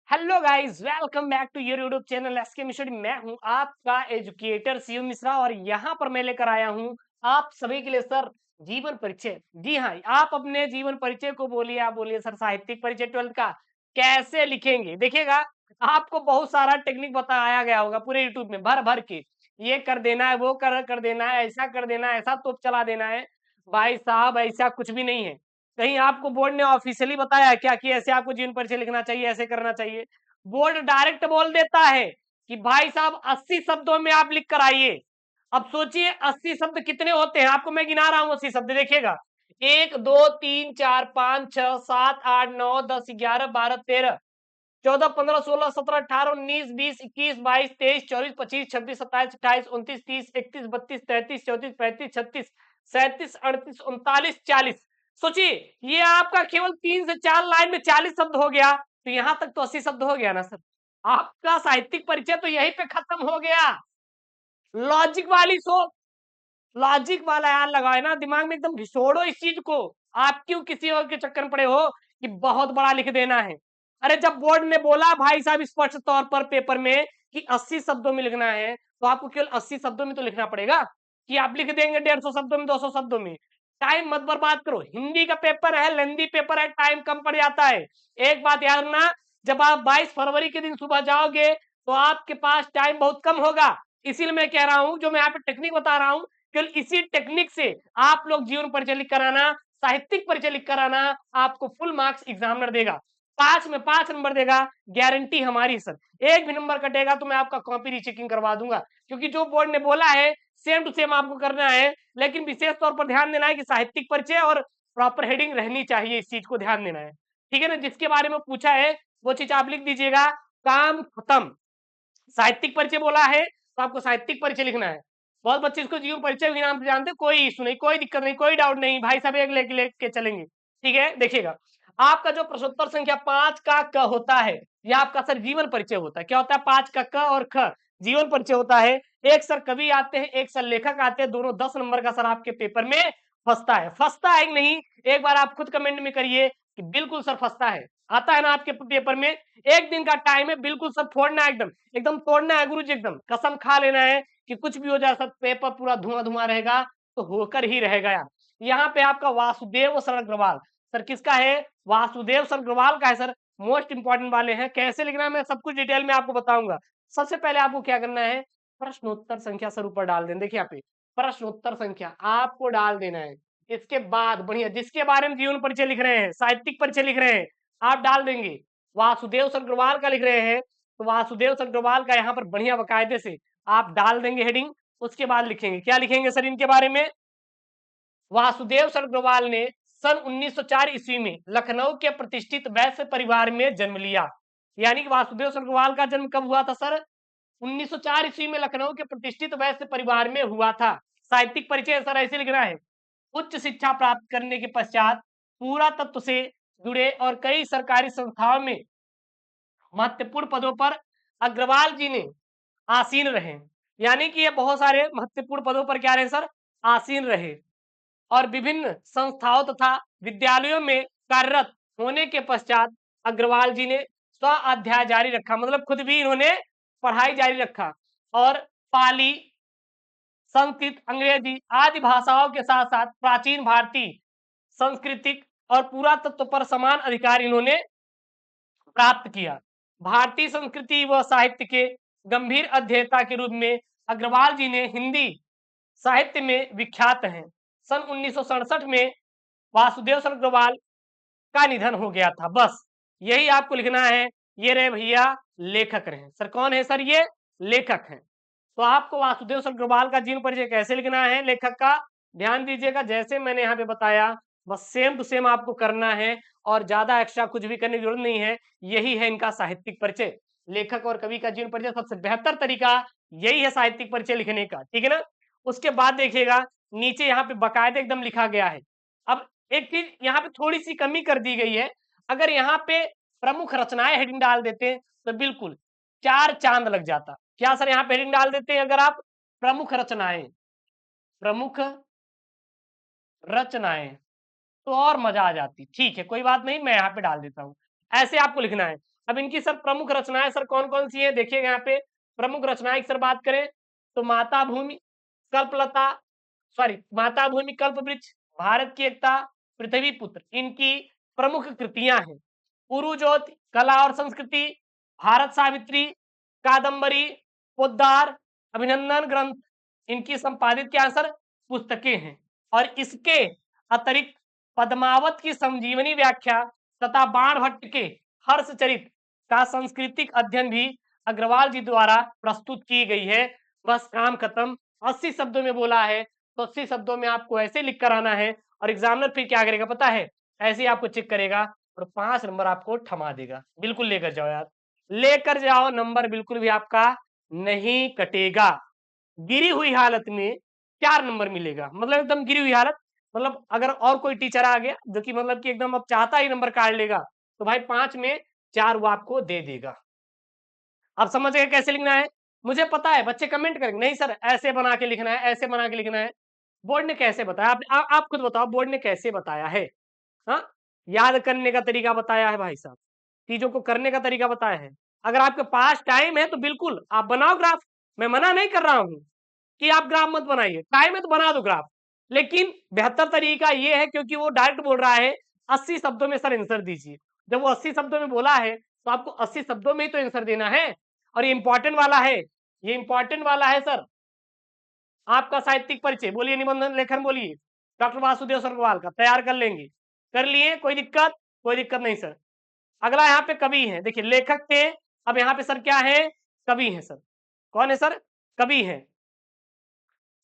Hello guys, welcome back to your YouTube channel SK mission. मैं हूं आपका educator Shiv Mishra और यहां पर मैं लेकर आया हूं आप सभी के लिए सर जीवन परिचय। जी हाँ, आप अपने जीवन परिचय को बोलिए, आप बोलिए सर साहित्यिक परिचय 12th का कैसे लिखेंगे। देखिएगा, आपको बहुत सारा टेक्निक बताया गया होगा पूरे यूट्यूब में भर भर के। ये कर देना है, वो कर देना है, ऐसा कर देना है, ऐसा तोप चला देना है। भाई साहब, ऐसा कुछ भी नहीं है। कहीं आपको बोर्ड ने ऑफिशियली बताया है क्या कि ऐसे आपको जीवन परिचय लिखना चाहिए, ऐसे करना चाहिए? बोर्ड डायरेक्ट बोल देता है कि भाई साहब 80 शब्दों में आप लिख कर आइए। अब सोचिए 80 शब्द कितने होते हैं, आपको मैं गिना रहा हूं 80 शब्द। देखिएगा, 1 2 3 4 5 6 7 8 9 10 11 12 13 14 15 16 17 18 19 20 21 22 23 24 25 26 27 28 29 30 31 32 33 34 35 36 37 38 39 40। सोचिए, ये आपका केवल 3 से 4 लाइन में 40 शब्द हो गया, तो यहां तक तो 80 शब्द हो गया ना सर। आपका साहित्यिक परिचय तो यहीं पे खत्म हो गया। लॉजिक वाली सोच, लॉजिक वाला यार लगाए ना दिमाग में, एकदम घिसोड़ो इस चीज को। आप क्यों किसी और के चक्कर में पड़े हो कि बहुत बड़ा लिख देना है? अरे जब बोर्ड ने बोला भाई साहब स्पष्ट तौर पर पेपर में कि 80 शब्दों में लिखना है, तो आपको केवल 80 शब्दों में तो लिखना पड़ेगा। कि आप लिख देंगे 150 शब्दों में, 200 शब्दों में। टाइम मत बर्बाद करो, हिंदी का पेपर है, लेंदी पेपर है, टाइम कम पड़ जाता है। एक बात याद रखना, जब आप 22 फरवरी के दिन सुबह जाओगे तो आपके पास टाइम बहुत कम होगा। इसीलिए मैं कह रहा हूं, जो मैं यहाँ पे टेक्निक बता रहा हूं, केवल इसी टेक्निक से आप लोग जीवन परिचय लिख कर आना, साहित्यिक परिचय लिख कर आना। आपको फुल मार्क्स एग्जामिनर देगा, 5 में 5 नंबर देगा, गारंटी हमारी सर। एक भी नंबर कटेगा तो मैं आपका कॉपी रीचेकिंग करवा दूंगा, क्योंकि जो बोर्ड ने बोला है सेम टू सेम आपको करना है। लेकिन विशेष तौर पर ध्यान देना है कि साहित्यिक परिचय और प्रॉपर हेडिंग रहनी चाहिए, इस चीज को ध्यान देना है। ठीक है ना? जिसके बारे में पूछा है वो चीज आप लिख दीजिएगा। काम खत्म। साहित्यिक परिचय बोला है तो आपको साहित्यिक परिचय लिखना है। बहुत बच्चे इसको जीवन परिचय के नाम से जानते हैं, कोई इशू नहीं, कोई दिक्कत नहीं, कोई डाउट नहीं, भाई साहब एक लेके चलेंगे। ठीक है, देखिएगा, आपका जो प्रश्नोत्तर संख्या 5 का क होता है, यह आपका सर जीवन परिचय होता है। क्या होता है? 5 का क और ख जीवन परिचय होता है। एक सर कवि आते हैं, एक सर लेखक आते हैं, दोनों 10 नंबर का सर आपके पेपर में फंसता है। फंसता है कि नहीं, एक बार आप खुद कमेंट में करिए कि बिल्कुल सर फंसता है। आता है ना आपके पेपर में? एक दिन का टाइम है, बिल्कुल सर फोड़ना है, एकदम एकदम तोड़ना है गुरु जी, एकदम कसम खा लेना है कि कुछ भी हो जाए सर, पेपर पूरा धुआं धुआं रहेगा, तो होकर ही रहेगा यार। यहाँ पे आपका वासुदेव सर अग्रवाल, सर किसका है? वासुदेव सर अग्रवाल का है सर। मोस्ट इंपॉर्टेंट वाले हैं। कैसे लिखना है मैं सब कुछ डिटेल में आपको बताऊंगा। सबसे पहले आपको क्या करना है, प्रश्नोत्तर संख्या सर ऊपर डाल दें। देखिए यहाँ पे प्रश्नोत्तर संख्या आपको डाल देना है। इसके बाद बढ़िया, जिसके बारे में जीवन परिचय लिख रहे हैं, साहित्यिक परिचय लिख रहे हैं, आप डाल देंगे। वासुदेव सर अग्रवाल का लिख रहे हैं तो वासुदेव सर अग्रवाल का यहाँ पर बढ़िया बकायदे से आप डाल देंगे हेडिंग। उसके बाद लिखेंगे, क्या लिखेंगे सर इनके बारे में? वासुदेव सर अग्रवाल ने सन 1904 ईस्वी में लखनऊ के प्रतिष्ठित वैश्य परिवार में जन्म लिया। यानी कि वासुदेव सर अग्रवाल का जन्म कब हुआ था सर? 1904 ईस्वी में लखनऊ के प्रतिष्ठित वैश्य परिवार में हुआ था। साहित्यिक परिचय सर ऐसे लिखना है। उच्च शिक्षा प्राप्त करने के पश्चात पुरातत्व से जुड़े और कई सरकारी संस्थाओं में महत्वपूर्ण पदों पर अग्रवाल जी ने आसीन रहे। यानी कि ये बहुत सारे महत्वपूर्ण पदों पर क्या रहे सर? आसीन रहे। और विभिन्न संस्थाओं तथा विद्यालयों में कार्यरत होने के पश्चात अग्रवाल जी ने स्व अध्याय जारी रखा, मतलब खुद भी इन्होंने पढ़ाई जारी रखा। और पाली, संस्कृत, अंग्रेजी आदि भाषाओं के साथ साथ प्राचीन भारतीय सांस्कृतिक और पुरातत्व पर समान अधिकार इन्होंने प्राप्त किया। भारतीय संस्कृति व साहित्य के गंभीर अध्येता के रूप में अग्रवाल जी ने हिंदी साहित्य में विख्यात हैं। सन 1967 में वासुदेव सर अग्रवाल का निधन हो गया था। बस यही आपको लिखना है। ये रहे भैया लेखक रहे। सर कौन है सर? ये लेखक हैं। तो आपको वासुदेव सर अग्रवाल का जीवन परिचय कैसे लिखना है लेखक का, ध्यान दीजिएगा। जैसे मैंने यहाँ पे बताया, बस सेम टू सेम आपको करना है और ज्यादा एक्स्ट्रा कुछ भी करने की जरूरत नहीं है। यही है इनका साहित्यिक परिचय। लेखक और कवि का जीवन परिचय सबसे बेहतर तरीका यही है साहित्यिक परिचय लिखने का। ठीक है ना? उसके बाद देखिएगा, नीचे यहाँ पे बाकायदे एकदम लिखा गया है। अब एक चीज यहाँ पे थोड़ी सी कमी कर दी गई है। अगर यहाँ पे प्रमुख रचनाएं हेडिंग डाल देते तो बिल्कुल 4 चांद लग जाता। क्या सर? यहाँ पे हेडिंग डाल देते हैं अगर आप प्रमुख रचनाएं, प्रमुख रचनाएं, तो और मजा आ जाती। ठीक है, कोई बात नहीं, मैं यहाँ पे डाल देता हूँ। ऐसे आपको लिखना है। अब इनकी सर प्रमुख रचनाएं सर कौन कौन सी है देखिएगा यहाँ पे। प्रमुख रचनाएं की सर बात करें तो माता भूमि, कल्पलता, सॉरी माता भूमि, कल्प वृक्ष, भारत की एकता, पृथ्वी पुत्र, इनकी प्रमुख कृतियां हैं। पुरु ज्योति, कला और संस्कृति, भारत सावित्री, कादम्बरी, पोद्दार, अभिनंदन ग्रंथ, इनकी संपादित क्या सर पुस्तकें हैं। और इसके अतिरिक्त पद्मावत की संजीवनी व्याख्या तथा बाण भट्ट के हर्षचरित का सांस्कृतिक अध्ययन भी अग्रवाल जी द्वारा प्रस्तुत की गई है। बस काम खत्म। 80 शब्दों में बोला है तो 80 शब्दों में आपको ऐसे लिख कर आना है और एग्जामिनर फिर क्या करेगा पता है, ऐसे ही आपको चेक करेगा और 5 नंबर आपको थमा देगा। बिल्कुल लेकर जाओ यार, लेकर जाओ, नंबर बिल्कुल भी आपका नहीं कटेगा। गिरी हुई हालत में 4 नंबर मिलेगा, मतलब एकदम गिरी हुई हालत, मतलब अगर और कोई टीचर आ गया जो कि मतलब कि एकदम अब चाहता ही नंबर काट लेगा तो भाई 5 में 4 वो आपको दे देगा। अब समझ गए कैसे लिखना है। मुझे पता है बच्चे कमेंट करेंगे नहीं सर ऐसे बना के लिखना है, ऐसे बना के लिखना है। बोर्ड ने कैसे बताया, आप खुद बताओ बोर्ड ने कैसे बताया है। हाँ, याद करने का तरीका बताया है भाई साहब, चीजों को करने का तरीका बताया है। अगर आपके पास टाइम है तो बिल्कुल आप बनाओ ग्राफ, मैं मना नहीं कर रहा हूं कि आप ग्राफ मत बनाइए, टाइम है तो बना दो ग्राफ। लेकिन बेहतर तरीका ये है क्योंकि वो डायरेक्ट बोल रहा है 80 शब्दों में सर आंसर दीजिए। जब वो 80 शब्दों में बोला है तो आपको 80 शब्दों में ही तो आंसर देना है। और ये इंपॉर्टेंट वाला है, ये इंपॉर्टेंट वाला है सर। आपका साहित्यिक परिचय बोलिए, निबंधन लेखन बोलिए, डॉक्टर वासुदेव सरगवाल का तैयार कर लेंगे, कर लिए, कोई दिक्कत, कोई दिक्कत नहीं सर। अगला यहाँ पे कवि है, देखिए लेखक थे, अब यहाँ पे सर क्या है, कवि है सर। कौन है सर, कवि है,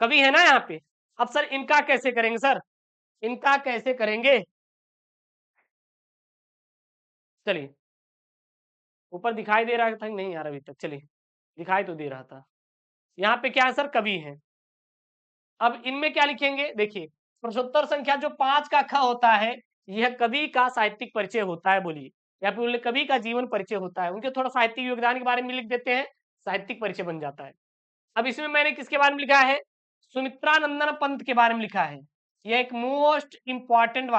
कवि है ना यहाँ पे। अब सर इनका कैसे करेंगे सर, इनका कैसे करेंगे, चलिए ऊपर दिखाई दे रहा था नहीं यार अभी तक, चलिए दिखाई तो दे रहा था। यहाँ पे क्या है सर, कवि है। अब इनमें क्या लिखेंगे, देखिए प्रश्नोत्तर संख्या जो 5 का ख होता है यह कवि का साहित्यिक परिचय होता है, बोलिए, या फिर बोले कवि का जीवन परिचय होता है, उनके थोड़ा साहित्यिक योगदान के बारे में लिख देते हैं, साहित्यिक परिचय बन जाता है। अब इसमें मैंने किसके बारे में लिखा है, सुमित्रानंदन पंत के बारे में लिखा है। यह एक मोस्ट इंपॉर्टेंट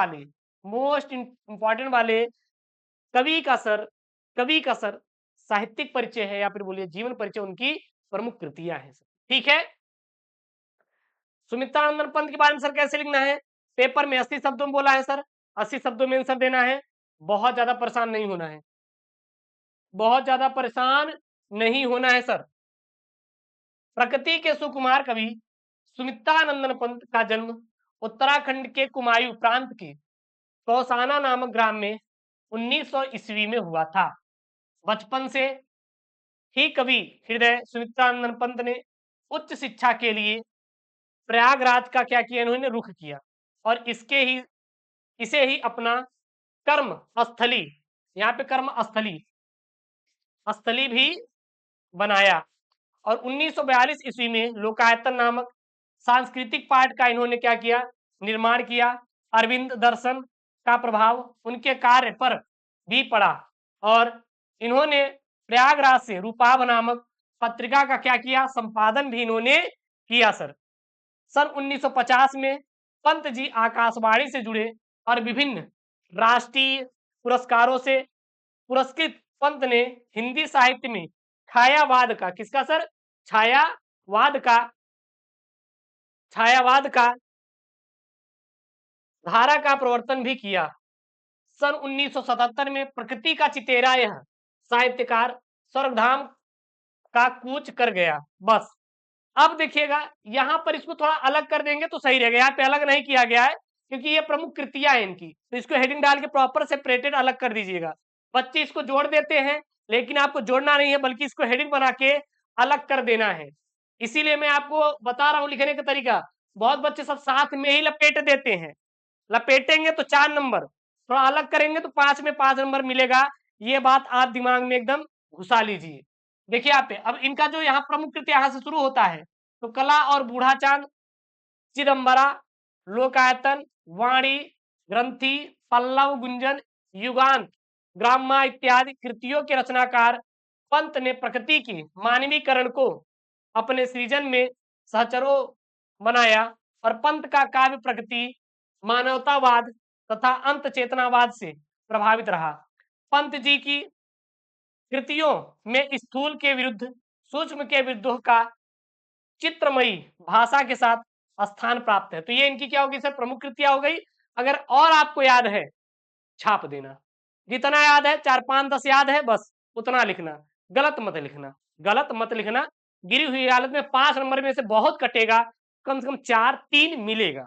वाले कवि का सर, कवि का सर साहित्यिक परिचय है या फिर बोलिए जीवन परिचय, उनकी प्रमुख कृतियां हैं सर। ठीक है, सुमित्रानंदन पंत के बारे में सर कैसे लिखना है, पेपर में 80 शब्दों में बोला है सर, 80 शब्दों में आंसर देना है। बहुत ज्यादा परेशान नहीं होना है, बहुत ज्यादा परेशान नहीं होना है सर। प्रकृति के सुकुमार कवि सुमित्रानंदन पंत का जन्म उत्तराखंड के कुमायूं प्रांत के कौसाना नामक ग्राम में 1900 ईस्वी में हुआ था। बचपन से ही कवि हृदय सुमित्रानंदन पंत ने उच्च शिक्षा के लिए प्रयागराज का क्या किया, इन्होंने रुख किया और इसे ही अपना कर्म स्थली, यहाँ पे कर्म स्थली स्थली भी बनाया। और 1942 ईस्वी में लोकायतन नामक सांस्कृतिक पाठ का इन्होंने क्या किया, निर्माण किया। अरविंद दर्शन का प्रभाव उनके कार्य पर भी पड़ा और इन्होंने प्रयागराज से रूपाभ नामक पत्रिका का क्या किया, संपादन भी इन्होंने किया सर। सन 1950 में पंत जी आकाशवाणी से जुड़े और विभिन्न राष्ट्रीय पुरस्कारों से पुरस्कृत पंत ने हिंदी साहित्य में छायावाद का, किसका सर, छायावाद का, छायावाद का धारा का प्रवर्तन भी किया। सन 1977 में प्रकृति का चितेरा यह साहित्यकार स्वर्गधाम का कूच कर गया। बस अब देखिएगा यहाँ पर इसको थोड़ा अलग कर देंगे तो सही रहेगा, यहाँ पे अलग नहीं किया गया है क्योंकि ये प्रमुख कृतियां हैं इनकी, तो इसको हेडिंग डाल के प्रॉपर सेपरेटेड अलग कर दीजिएगा। बच्चे इसको जोड़ देते हैं लेकिन आपको जोड़ना नहीं है बल्कि इसको हेडिंग बना के अलग कर देना है। इसीलिए मैं आपको बता रहा हूं लिखने का तरीका। बहुत बच्चे सब साथ में ही लपेट देते हैं, लपेटेंगे तो 4 नंबर, थोड़ा अलग करेंगे तो 5 में 5 नंबर मिलेगा। ये बात आप दिमाग में एकदम घुसा लीजिए। देखिए आप अब इनका जो यहाँ प्रमुख कृति यहाँ से शुरू होता है तो कला और बूढ़ा चांद, चिदम्बरा, लोकायतन, वाणी, ग्रंथि, पल्लव, गुंजन, युगांत, ग्राम्मा इत्यादि कृतियों के रचनाकार पंत ने प्रकृति की मानवीकरण को अपने सृजन में सहचरो बनाया और पंत का काव्य प्रकृति मानवतावाद तथा अंत चेतनावाद से प्रभावित रहा। पंत जी की कृतियों में स्थूल के विरुद्ध सूक्ष्म के विरुद्ध का चित्रमयी भाषा के साथ स्थान प्राप्त है। तो ये इनकी क्या होगी सर, प्रमुख कृतियां हो गई। अगर और आपको याद है छाप देना, जितना याद है 4 5 10 याद है बस उतना लिखना, गलत मत लिखना, गलत मत लिखना। गिरी हुई हालत में 5 नंबर में से बहुत कटेगा, कम से कम 4 3 मिलेगा,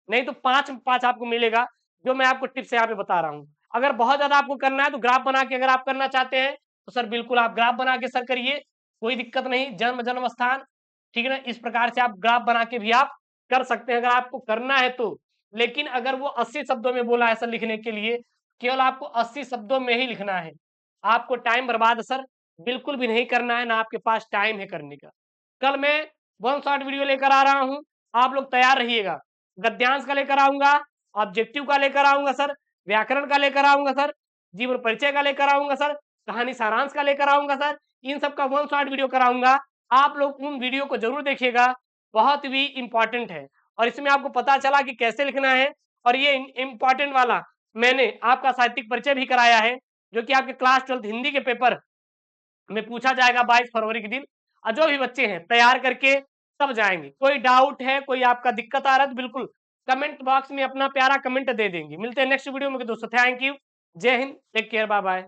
नहीं तो 5 5 आपको मिलेगा, जो मैं आपको टिप्स यहाँ पे बता रहा हूँ। अगर बहुत ज्यादा आपको करना है तो ग्राफ बना के अगर आप करना चाहते हैं तो सर बिल्कुल आप ग्राफ बना के सर करिए, कोई दिक्कत नहीं। जन्म स्थान, ठीक है ना, इस प्रकार से आप ग्राफ बना के भी आप कर सकते हैं अगर आपको करना है तो। लेकिन अगर वो 80 शब्दों में बोला है सर लिखने के लिए, केवल आपको 80 शब्दों में ही लिखना है, आपको टाइम बर्बाद सर बिल्कुल भी नहीं करना है, ना आपके पास टाइम है करने का। कल मैं वन शॉट वीडियो लेकर आ रहा हूं, आप लोग तैयार रहिएगा। गद्यांश का लेकर आऊंगा, ऑब्जेक्टिव का लेकर आऊंगा सर, व्याकरण का लेकर आऊंगा सर, जीवन परिचय का लेकर आऊंगा सर, कहानी सारांश का लेकर आऊंगा सर, इन सब का वन शॉट वीडियो कराऊंगा। आप लोग उन वीडियो को जरूर देखिएगा, बहुत ही इंपॉर्टेंट है। और इसमें आपको पता चला कि कैसे लिखना है। और ये इंपॉर्टेंट वाला मैंने आपका साहित्यिक परिचय भी कराया है, जो कि आपके क्लास 12 हिंदी के पेपर में पूछा जाएगा 22 फरवरी के दिन। और जो भी बच्चे हैं तैयार करके सब जाएंगे। कोई डाउट है, कोई आपका दिक्कत आ रहा है तो बिल्कुल कमेंट बॉक्स में अपना प्यारा कमेंट दे देंगे। मिलते हैं नेक्स्ट वीडियो में दोस्तों, थैंक यू, जय हिंद, टेक केयर, बाय बाय।